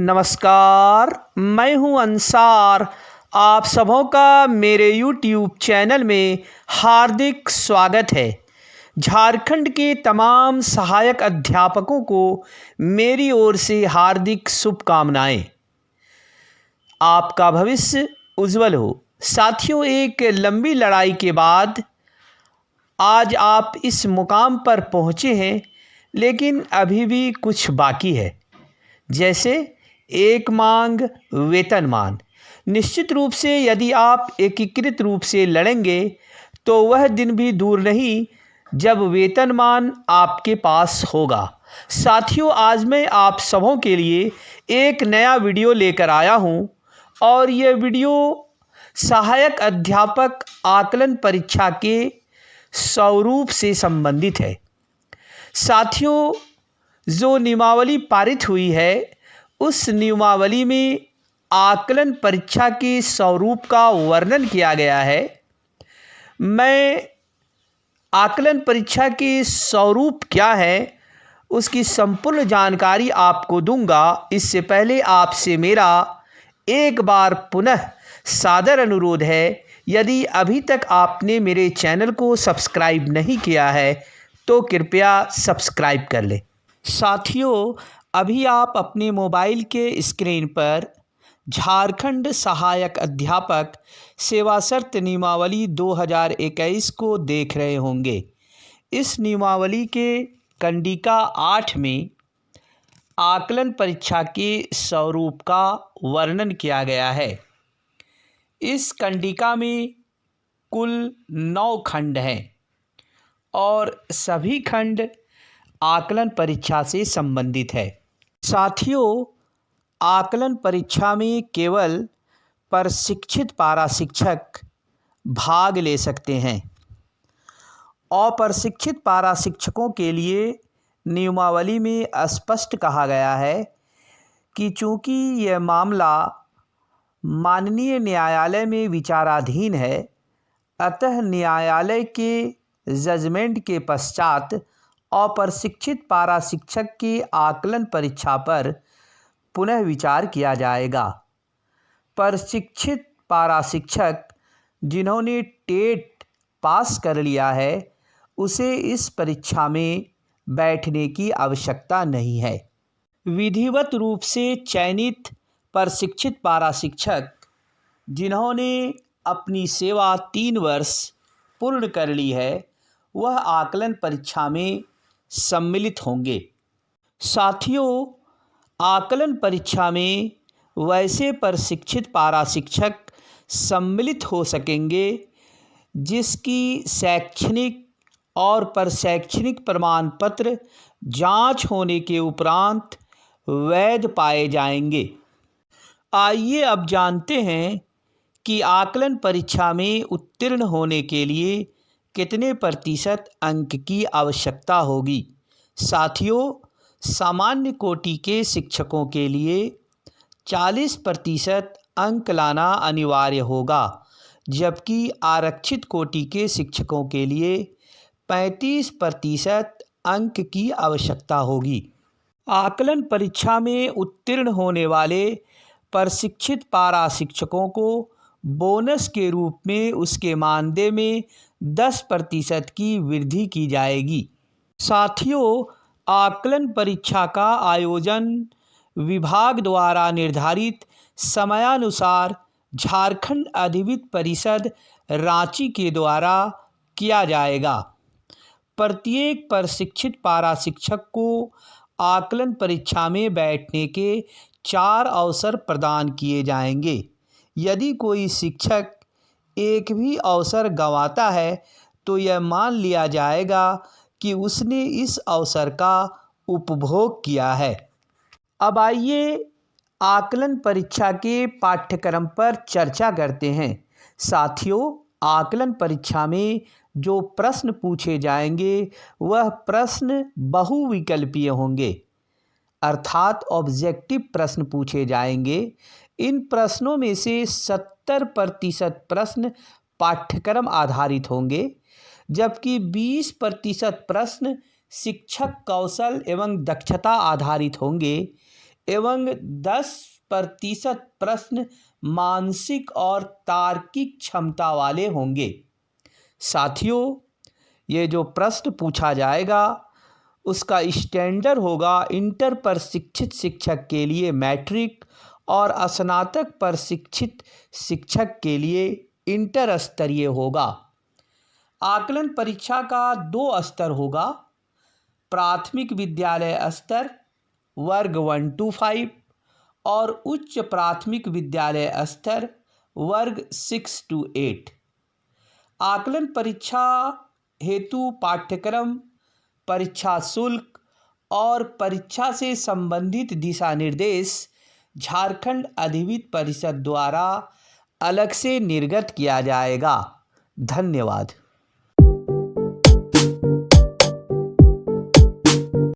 नमस्कार, मैं हूं अंसार। आप सबों का मेरे यूट्यूब चैनल में हार्दिक स्वागत है। झारखंड के तमाम सहायक अध्यापकों को मेरी ओर से हार्दिक शुभकामनाएं। आपका भविष्य उज्जवल हो। साथियों, एक लंबी लड़ाई के बाद आज आप इस मुकाम पर पहुंचे हैं, लेकिन अभी भी कुछ बाकी है। जैसे एक मांग, वेतनमान। निश्चित रूप से यदि आप एकीकृत रूप से लड़ेंगे तो वह दिन भी दूर नहीं जब वेतनमान आपके पास होगा। साथियों, आज मैं आप सबों के लिए एक नया वीडियो लेकर आया हूं और यह वीडियो सहायक अध्यापक आकलन परीक्षा के स्वरूप से संबंधित है। साथियों, जो नियमावली पारित हुई है उस नियमावली में आकलन परीक्षा के स्वरूप का वर्णन किया गया है। मैं आकलन परीक्षा के स्वरूप क्या है उसकी संपूर्ण जानकारी आपको दूंगा। इससे पहले आपसे मेरा एक बार पुनः सादर अनुरोध है, यदि अभी तक आपने मेरे चैनल को सब्सक्राइब नहीं किया है तो कृपया सब्सक्राइब कर लें। साथियों, अभी आप अपने मोबाइल के स्क्रीन पर झारखंड सहायक अध्यापक सेवा शर्त नियमावली 2021 को देख रहे होंगे। इस नियमावली के कंडिका 8 में आकलन परीक्षा के स्वरूप का वर्णन किया गया है। इस कंडिका में कुल 9 खंड हैं और सभी खंड आकलन परीक्षा से संबंधित है। साथियों, आकलन परीक्षा में केवल प्रशिक्षित पारा शिक्षक भाग ले सकते हैं। अप्रशिक्षित पारा शिक्षकों के लिए नियमावली में स्पष्ट कहा गया है कि चूँकि यह मामला माननीय न्यायालय में विचाराधीन है, अतः न्यायालय के जजमेंट के पश्चात अप्रशिक्षित पारा शिक्षक के आकलन परीक्षा पर पुनः विचार किया जाएगा। प्रशिक्षित पारा शिक्षक जिन्होंने टेट पास कर लिया है उसे इस परीक्षा में बैठने की आवश्यकता नहीं है। विधिवत रूप से चयनित प्रशिक्षित पारा शिक्षक जिन्होंने अपनी सेवा 3 वर्ष पूर्ण कर ली है वह आकलन परीक्षा में सम्मिलित होंगे। साथियों, आकलन परीक्षा में वैसे प्रशिक्षित पारा शिक्षक सम्मिलित हो सकेंगे जिसकी शैक्षणिक और प्रशैक्षणिक प्रमाण पत्र जांच होने के उपरांत वैध पाए जाएंगे। आइए अब जानते हैं कि आकलन परीक्षा में उत्तीर्ण होने के लिए कितने प्रतिशत अंक की आवश्यकता होगी। साथियों, सामान्य कोटि के शिक्षकों के लिए 40% अंक लाना अनिवार्य होगा, जबकि आरक्षित कोटि के शिक्षकों के लिए 35% अंक की आवश्यकता होगी। आकलन परीक्षा में उत्तीर्ण होने वाले प्रशिक्षित पारा शिक्षकों को बोनस के रूप में उसके मानदेय में 10% की वृद्धि की जाएगी। साथियों, आकलन परीक्षा का आयोजन विभाग द्वारा निर्धारित समयानुसार झारखंड अधिविद्य परिषद रांची के द्वारा किया जाएगा। प्रत्येक प्रशिक्षित पारा शिक्षक को आकलन परीक्षा में बैठने के 4 अवसर प्रदान किए जाएंगे। यदि कोई शिक्षक एक भी अवसर गंवाता है तो यह मान लिया जाएगा कि उसने इस अवसर का उपभोग किया है। अब आइए आकलन परीक्षा के पाठ्यक्रम पर चर्चा करते हैं। साथियों, आकलन परीक्षा में जो प्रश्न पूछे जाएंगे वह प्रश्न बहुविकल्पीय होंगे, अर्थात ऑब्जेक्टिव प्रश्न पूछे जाएंगे। इन प्रश्नों में से 70% प्रश्न पाठ्यक्रम आधारित होंगे, जबकि 20% प्रश्न शिक्षक कौशल एवं दक्षता आधारित होंगे। एवं 10% प्रश्न मानसिक और तार्किक क्षमता वाले होंगे। साथियों, ये जो प्रश्न पूछा जाएगा उसका स्टैंडर्ड होगा इंटर पर शिक्षित शिक्षक के लिए मैट्रिक और स्नातक पर शिक्षित शिक्षक के लिए इंटर स्तरीय होगा। आकलन परीक्षा का 2 स्तर होगा, प्राथमिक विद्यालय स्तर वर्ग 1 to 5 और उच्च प्राथमिक विद्यालय स्तर वर्ग 6 to 8। आकलन परीक्षा हेतु पाठ्यक्रम, परीक्षा शुल्क और परीक्षा से संबंधित दिशा निर्देश झारखंड अधिविद्य परिषद द्वारा अलग से निर्गत किया जाएगा। धन्यवाद।